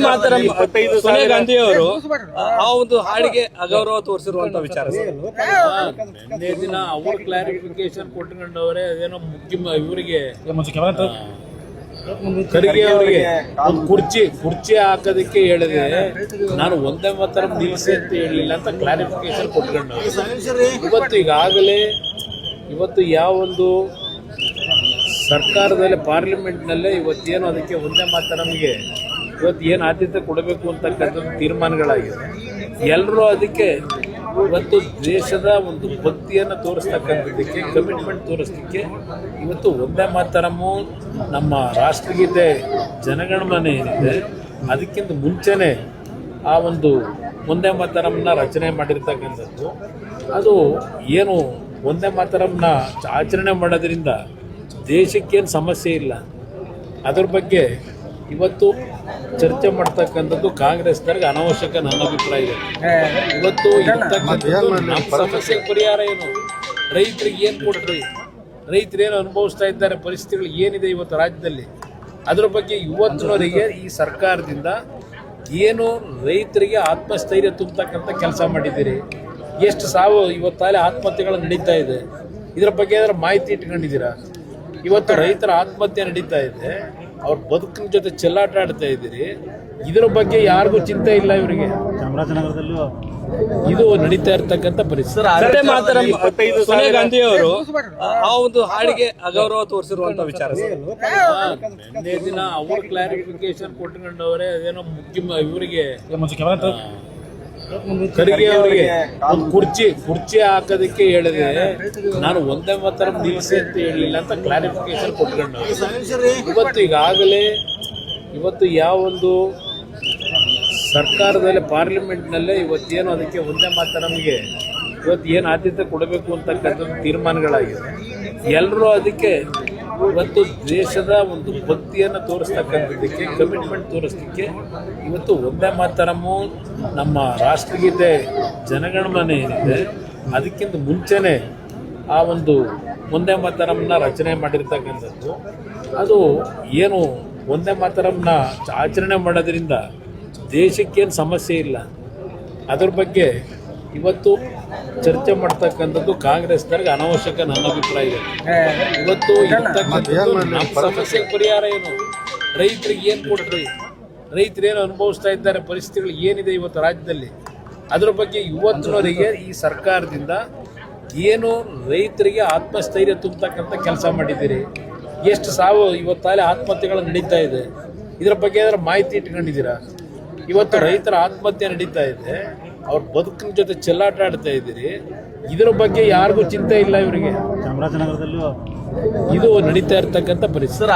ಮಾತರಂ ಸೋನಿಯಾ ಗಾಂಧಿ ಅವರು ಆ ಒಂದು ಹಾಡಿಗೆ ಅಗೌರವ ತೋರಿಸಿರುವಂತ ವಿಚಾರ. ನಿನ್ನೆ ದಿನ ಅವ್ರ ಕ್ಲಾರಿಫಿಕೇಶನ್ ಕೊಟ್ಕೊಂಡವ್ರೆ. ಅದೇನೋ ಮುಖ್ಯ ಇವರಿಗೆ ಖರ್ಗೆ ಅವರಿಗೆ ಒಂದು ಕುರ್ಚಿ ಹಾಕೋದಕ್ಕೆ ಹೇಳಿದೆ. ನಾನು ಒಂದೇ ಮಾತರಂ ನಿಲ್ಲಿಸಿ ಅಂತ ಹೇಳಲಿಲ್ಲ ಅಂತ ಕ್ಲಾರಿಫಿಕೇಶನ್ ಕೊಟ್ಕೊಂಡವ್ರೆ. ಇವತ್ತು ಯಾವೊಂದು ಸರ್ಕಾರದಲ್ಲಿ ಪಾರ್ಲಿಮೆಂಟ್ನಲ್ಲೇ ಇವತ್ತೇನು ಅದಕ್ಕೆ ಒಂದೇ ಮಾತರಂಗೆ ಇವತ್ತು ಏನು ಆದ್ಯತೆ ಕೊಡಬೇಕು ಅಂತಕ್ಕಂಥ ತೀರ್ಮಾನಗಳಾಗಿದೆ. ಎಲ್ಲರೂ ಅದಕ್ಕೆ ಇವತ್ತು ದೇಶದ ಒಂದು ಭಕ್ತಿಯನ್ನು ತೋರಿಸ್ತಕ್ಕಂಥದ್ದಕ್ಕೆ, ಕಮಿಟ್ಮೆಂಟ್ ತೋರಿಸಲಿಕ್ಕೆ ಇವತ್ತು ಒಂದೇ ಮಾತರಮ್ಮು ನಮ್ಮ ರಾಷ್ಟ್ರಗೀತೆ ಜನಗಣಮನ ಏನಿದೆ ಅದಕ್ಕಿಂತ ಮುಂಚೆನೇ ಆ ಒಂದು ಒಂದೇ ಮಾತರಮ್ನ ರಚನೆ ಮಾಡಿರ್ತಕ್ಕಂಥದ್ದು. ಅದು ಏನು ಒಂದೇ ಮಾತರಮ್ನ ಆಚರಣೆ ಮಾಡೋದ್ರಿಂದ ದೇಶಕ್ಕೇನು ಸಮಸ್ಯೆ ಇಲ್ಲ. ಅದ್ರ ಬಗ್ಗೆ ಇವತ್ತು ಚರ್ಚೆ ಮಾಡ್ತಕ್ಕಂಥದ್ದು ಕಾಂಗ್ರೆಸ್ನವ್ರಿಗೆ ಅನಾವಶ್ಯಕ ನನ್ನ ಅಭಿಪ್ರಾಯ ಇದೆ. ಇವತ್ತು ನಮ್ಮ ಸಮಸ್ಯೆಗೆ ಪರಿಹಾರ ಏನು? ರೈತರಿಗೆ ಏನು ಕೊಡ್ರಿ? ರೈತರೇನು ಅನುಭವಿಸ್ತಾ ಇದ್ದಾರೆ, ಪರಿಸ್ಥಿತಿಗಳು ಏನಿದೆ ಇವತ್ತು ರಾಜ್ಯದಲ್ಲಿ, ಅದ್ರ ಬಗ್ಗೆ ಇವತ್ತಿನವರೆಗೆ ಈ ಸರ್ಕಾರದಿಂದ ಏನು ರೈತರಿಗೆ ಆತ್ಮಸ್ಥೈರ್ಯ ತುಂಬತಕ್ಕಂಥ ಕೆಲಸ ಮಾಡಿದ್ದೀರಿ? ಎಷ್ಟು ಸಾವು ಇವತ್ತಾಲೆ ಆತ್ಮಹತ್ಯೆಗಳು ನಡೀತಾ ಇದೆ, ಇದರ ಬಗ್ಗೆ ಏನಾದ್ರು ಮಾಹಿತಿ ಇಟ್ಕೊಂಡಿದ್ದೀರಾ? ಇವತ್ತು ರೈತರ ಆತ್ಮಹತ್ಯೆ ನಡೀತಾ ಇದೆ, ಅವ್ರ ಬದುಕಿನ ಜೊತೆ ಚೆಲ್ಲಾಟ ಆಡ್ತಾ ಇದ್ದೀರಿ. ಇದರ ಬಗ್ಗೆ ಯಾರಿಗೂ ಚಿಂತೆ ಇಲ್ಲ ಇವರಿಗೆ. ಚಾಮರಾಜನಗರದಲ್ಲೂ ಇದು ನಡೀತಾ ಇರ್ತಕ್ಕಂಥ ಪರಿಸ್ಥಿತಿ. ಮಾತರಂ ಸೋನಿಯಾ ಗಾಂಧಿ ಅವರು ಆ ಒಂದು ಹಾಡಿಗೆ ಅಗೌರವ ತೋರಿಸಿರುವಂತ ವಿಚಾರ. ನಿನ್ನೆ ದಿನ ಅವ್ರ ಕ್ಲಾರಿಫಿಕೇಶನ್ ಕೊಟ್ಕೊಂಡವ್ರೆ. ಅದೇನೋ ಮುಖ್ಯ ಇವರಿಗೆ ಖರ್ಗೆ ಅವರಿಗೆ ಒಂದು ಕುರ್ಚಿ ಹಾಕೋದಕ್ಕೆ ಹೇಳಿದೆ. ನಾನು ಒಂದೇ ಮಾತರಂ ನಿಲ್ಲಿಸಿ ಅಂತ ಹೇಳಲಿಲ್ಲ ಅಂತ ಕ್ಲಾರಿಫಿಕೇಶನ್ ಕೊಟ್ಕೊಂಡವ್ರೆ. ಇವತ್ತು ಯಾವೊಂದು ಸರ್ಕಾರದಲ್ಲಿ ಪಾರ್ಲಿಮೆಂಟ್ನಲ್ಲೇ ಇವತ್ತೇನು ಅದಕ್ಕೆ ಒಂದೇ ಮಾತರಂಗೆ ಇವತ್ತು ಏನು ಆದ್ಯತೆ ಕೊಡಬೇಕು ಅಂತಕ್ಕಂಥ ತೀರ್ಮಾನಗಳಾಗಿದೆ. ಎಲ್ಲರೂ ಅದಕ್ಕೆ ಇವತ್ತು ದೇಶದ ಒಂದು ಭಕ್ತಿಯನ್ನು ತೋರಿಸ್ತಕ್ಕಂಥದ್ದಕ್ಕೆ, ಕಮಿಟ್ಮೆಂಟ್ ತೋರಿಸಲಿಕ್ಕೆ ಇವತ್ತು ಒಂದೇ ಮಾತರಮ್ಮು ನಮ್ಮ ರಾಷ್ಟ್ರಗೀತೆ ಜನಗಣಮನ ಏನಿದೆ ಅದಕ್ಕಿಂತ ಮುಂಚೆನೇ ಆ ಒಂದು ಒಂದೇ ಮಾತರಮ್ನ ರಚನೆ ಮಾಡಿರ್ತಕ್ಕಂಥದ್ದು. ಅದು ಏನು ಒಂದೇ ಮಾತರಮ್ನ ಆಚರಣೆ ಮಾಡೋದ್ರಿಂದ ದೇಶಕ್ಕೇನು ಸಮಸ್ಯೆ ಇಲ್ಲ. ಅದ್ರ ಬಗ್ಗೆ ಇವತ್ತು ಚರ್ಚೆ ಮಾಡ್ತಕ್ಕಂಥದ್ದು ಕಾಂಗ್ರೆಸ್ನವ್ರಿಗೆ ಅನಾವಶ್ಯಕ ನನ್ನ ಅಭಿಪ್ರಾಯ ಇದೆ. ಇವತ್ತು ನಮ್ಮ ಸಮಸ್ಯೆಗೆ ಪರಿಹಾರ ಏನು? ರೈತರಿಗೆ ಏನು ಕೊಡ್ರಿ? ರೈತರೇನು ಅನುಭವಿಸ್ತಾ ಇದ್ದಾರೆ, ಪರಿಸ್ಥಿತಿಗಳು ಏನಿದೆ ಇವತ್ತು ರಾಜ್ಯದಲ್ಲಿ, ಅದ್ರ ಬಗ್ಗೆ ಇವತ್ತಿನವರೆಗೆ ಈ ಸರ್ಕಾರದಿಂದ ಏನು ರೈತರಿಗೆ ಆತ್ಮಸ್ಥೈರ್ಯ ತುಂಬತಕ್ಕಂಥ ಕೆಲಸ ಮಾಡಿದ್ದೀರಿ? ಎಷ್ಟು ಸಾವು ಇವತ್ತಾಲೆ ಆತ್ಮಹತ್ಯೆಗಳು ನಡೀತಾ ಇದೆ, ಇದರ ಬಗ್ಗೆ ಏನಾದ್ರು ಮಾಹಿತಿ ಇಟ್ಕೊಂಡಿದ್ದೀರಾ? ಇವತ್ತು ರೈತರ ಆತ್ಮಹತ್ಯೆ ನಡೀತಾ ಇದೆ, ಅವ್ರ ಬದುಕಿನ ಜೊತೆ ಚೆಲ್ಲಾಟ ಆಡ್ತಾ ಇದ್ದೀರಿ. ಇದರ ಬಗ್ಗೆ ಯಾರಿಗೂ ಚಿಂತೆ ಇಲ್ಲ ಇವರಿಗೆ. ಚಾಮರಾಜನಗರದಲ್ಲೂ ಇದು ನಡೀತಾ ಇರ್ತಕ್ಕಂಥ ಪರಿಸ್ಥಿತಿ.